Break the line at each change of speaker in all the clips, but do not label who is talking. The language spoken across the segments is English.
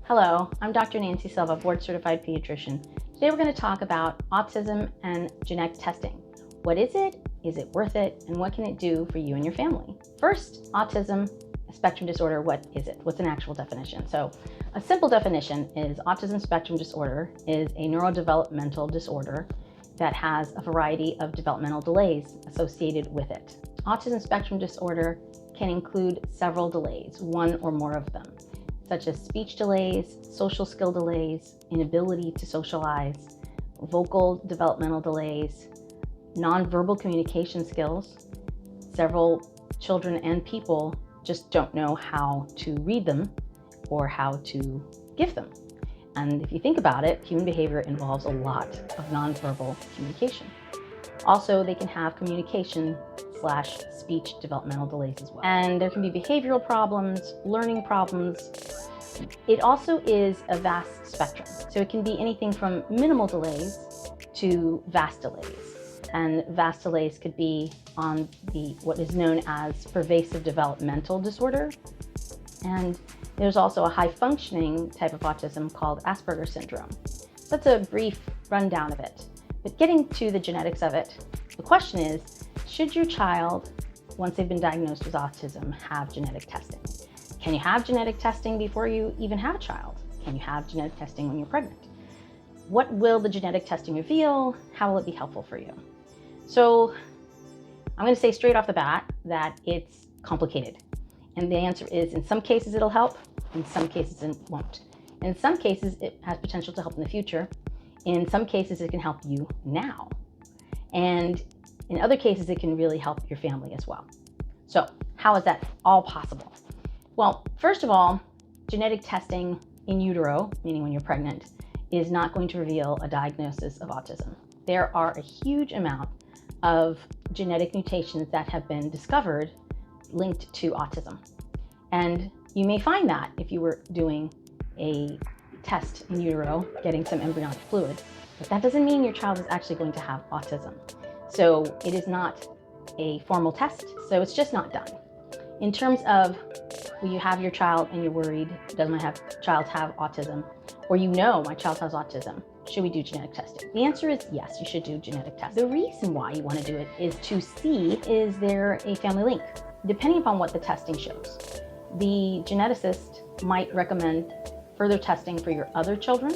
Hello, I'm Dr. Nancy Silva, board certified pediatrician. Today we're going to talk about autism and genetic testing. What is it worth it, and what can it do for you and your family? First, autism spectrum disorder, what is it? What's an actual definition? So a simple definition is autism spectrum disorder is a neurodevelopmental disorder that has a variety of developmental delays associated with it. Autism spectrum disorder can include several delays, one or more of them, such as speech delays, social skill delays, inability to socialize, vocal developmental delays, nonverbal communication skills. Several children and people just don't know how to read them or how to give them. And if you think about it, human behavior involves a lot of nonverbal communication. Also, they can have communication/speech developmental delays as well. And there can be behavioral problems, learning problems. It also is a vast spectrum. So it can be anything from minimal delays to vast delays. And vast delays could be on what is known as pervasive developmental disorder. And there's also a high functioning type of autism called Asperger's syndrome. That's a brief rundown of it. But getting to the genetics of it, the question is, should your child, once they've been diagnosed with autism, have genetic testing? Can you have genetic testing before you even have a child? Can you have genetic testing when you're pregnant? What will the genetic testing reveal? How will it be helpful for you? So I'm going to say straight off the bat that it's complicated. And the answer is, in some cases it'll help, in some cases it won't. In some cases it has potential to help in the future. In some cases it can help you now. And in other cases it can really help your family as well. So how is that all possible? Well, first of all, genetic testing in utero, meaning when you're pregnant, is not going to reveal a diagnosis of autism. There are a huge amount of genetic mutations that have been discovered linked to autism. And you may find that if you were doing a test in utero, getting some embryonic fluid, but that doesn't mean your child is actually going to have autism. So it is not a formal test, so it's just not done. In terms of when you have your child and you're worried, does my child have autism? Or you know my child has autism, should we do genetic testing? The answer is yes, you should do genetic testing. The reason why you want to do it is to see, is there a family link? Depending upon what the testing shows. The geneticist might recommend further testing for your other children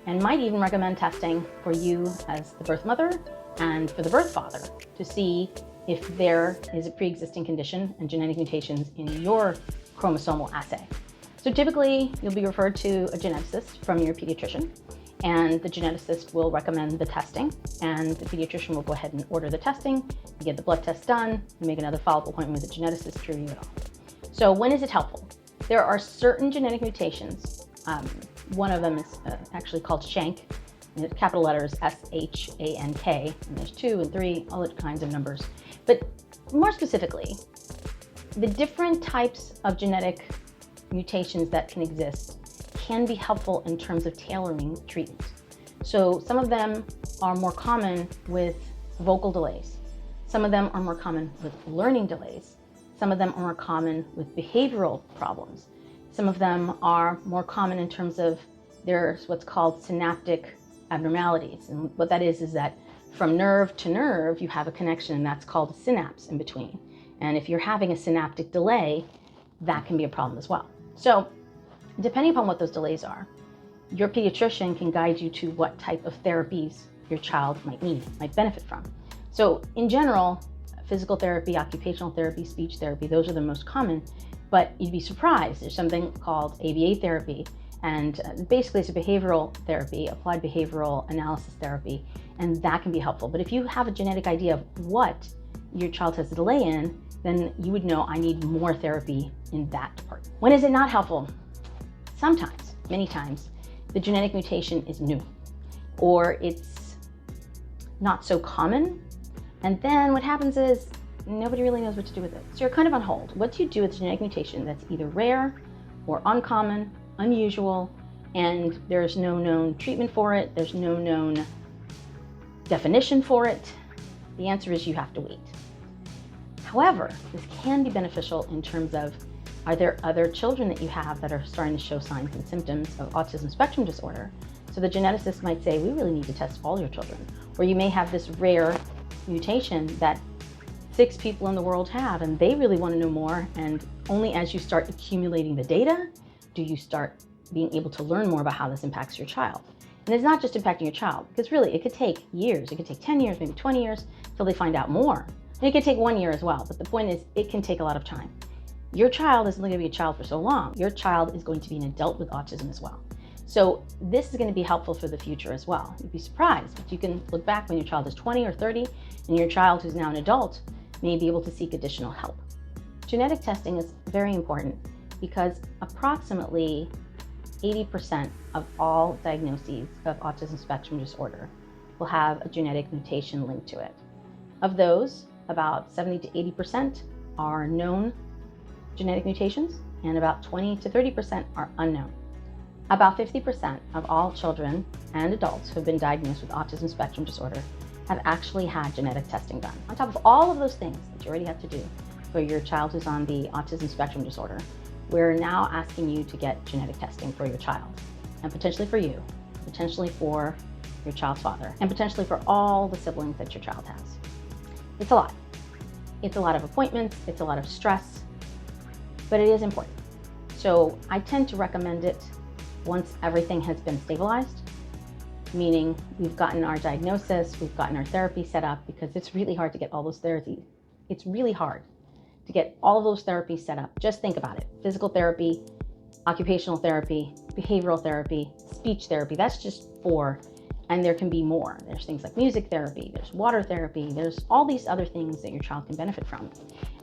and might even recommend testing for you as the birth mother and for the birth father to see if there is a pre-existing condition and genetic mutations in your chromosomal assay. So typically you'll be referred to a geneticist from your pediatrician, and the geneticist will recommend the testing, and the pediatrician will go ahead and order the testing, you get the blood test done, you make another follow-up appointment with the geneticist to review it all. So when is it helpful? There are certain genetic mutations. One of them is actually called Shank, and it's capital letters S-H-A-N-K, and there's 2 and 3, all kinds of numbers. But more specifically, the different types of genetic mutations that can exist can be helpful in terms of tailoring treatment. So some of them are more common with vocal delays. Some of them are more common with learning delays. Some of them are more common with behavioral problems. Some of them are more common in terms of there's what's called synaptic abnormalities. And what that is that from nerve to nerve, you have a connection, and that's called a synapse in between. And if you're having a synaptic delay, that can be a problem as well. So depending upon what those delays are, your pediatrician can guide you to what type of therapies your child might need, might benefit from. So in general, physical therapy, occupational therapy, speech therapy, those are the most common, but you'd be surprised. There's something called ABA therapy, and basically it's a behavioral therapy, applied behavioral analysis therapy, and that can be helpful. But if you have a genetic idea of what your child has a delay in, then you would know I need more therapy in that department. When is it not helpful? Sometimes, many times, the genetic mutation is new, or it's not so common, and then what happens is nobody really knows what to do with it. So you're kind of on hold. What do you do with a genetic mutation that's either rare or uncommon, unusual, and there's no known treatment for it, there's no known definition for it? The answer is you have to wait. However, this can be beneficial in terms of Are there other children that you have that are starting to show signs and symptoms of autism spectrum disorder? So the geneticist might say, we really need to test all your children. Or you may have this rare mutation that 6 people in the world have, and they really want to know more. And only as you start accumulating the data, do you start being able to learn more about how this impacts your child. And it's not just impacting your child, because really it could take years. It could take 10 years, maybe 20 years, till they find out more. And it could take 1 year as well. But the point is, it can take a lot of time. Your child isn't going to be a child for so long. Your child is going to be an adult with autism as well. So this is going to be helpful for the future as well. You'd be surprised, but you can look back when your child is 20 or 30, and your child who's now an adult may be able to seek additional help. Genetic testing is very important because approximately 80% of all diagnoses of autism spectrum disorder will have a genetic mutation linked to it. Of those, about 70 to 80% are known genetic mutations, and about 20 to 30% are unknown. About 50% of all children and adults who have been diagnosed with autism spectrum disorder have actually had genetic testing done. On top of all of those things that you already have to do for your child who's on the autism spectrum disorder, we're now asking you to get genetic testing for your child, and potentially for you, potentially for your child's father, and potentially for all the siblings that your child has. It's a lot. It's a lot of appointments, it's a lot of stress, but it is important. So I tend to recommend it once everything has been stabilized, meaning we've gotten our diagnosis, we've gotten our therapy set up, because it's really hard to get all those therapies. It's really hard to get all of those therapies set up. Just think about it. Physical therapy, occupational therapy, behavioral therapy, speech therapy, that's just 4. And there can be more. There's things like music therapy, there's water therapy, there's all these other things that your child can benefit from.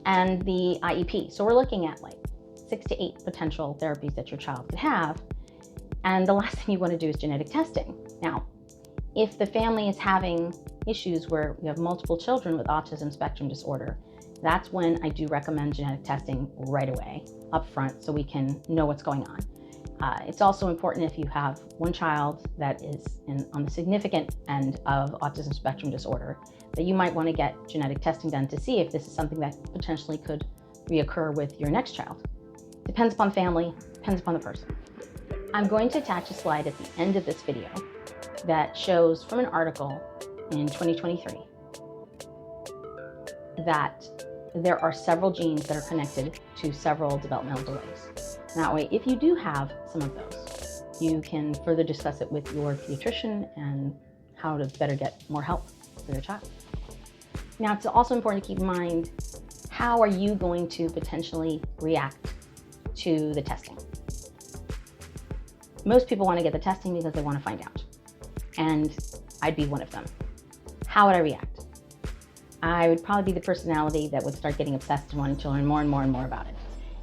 And the IEP. So we're looking at like 6 to 8 potential therapies that your child could have. And the last thing you want to do is genetic testing. Now, if the family is having issues where you have multiple children with autism spectrum disorder, that's when I do recommend genetic testing right away, up front, so we can know what's going on. It's also important if you have one child that is on the significant end of autism spectrum disorder, that you might want to get genetic testing done to see if this is something that potentially could reoccur with your next child. Depends upon the family, depends upon the person. I'm going to attach a slide at the end of this video that shows from an article in 2023 that there are several genes that are connected to several developmental delays. That way, if you do have some of those, you can further discuss it with your pediatrician and how to better get more help for your child. Now, it's also important to keep in mind, how are you going to potentially react to the testing? Most people want to get the testing because they want to find out, and I'd be one of them. How would I react? I would probably be the personality that would start getting obsessed and wanting to learn more and more and more about it.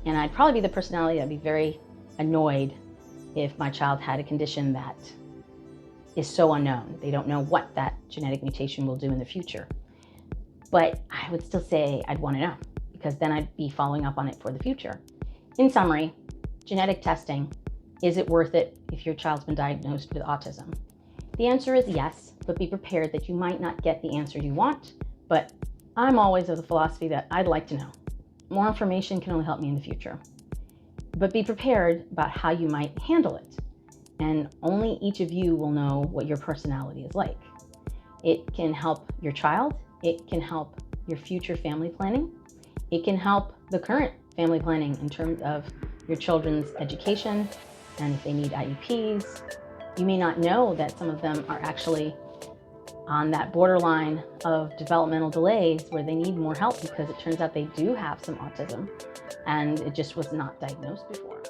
And I'd probably be the personality that'd be very annoyed if my child had a condition that is so unknown. They don't know what that genetic mutation will do in the future. But I would still say I'd want to know, because then I'd be following up on it for the future. In summary, genetic testing, is it worth it if your child's been diagnosed with autism? The answer is yes, but be prepared that you might not get the answer you want. But I'm always of the philosophy that I'd like to know. More information can only help me in the future. But be prepared about how you might handle it. And only each of you will know what your personality is like. It can help your child. It can help your future family planning. It can help the current family planning in terms of your children's education and if they need IEPs. You may not know that some of them are actually on that borderline of developmental delays where they need more help, because it turns out they do have some autism and it just was not diagnosed before.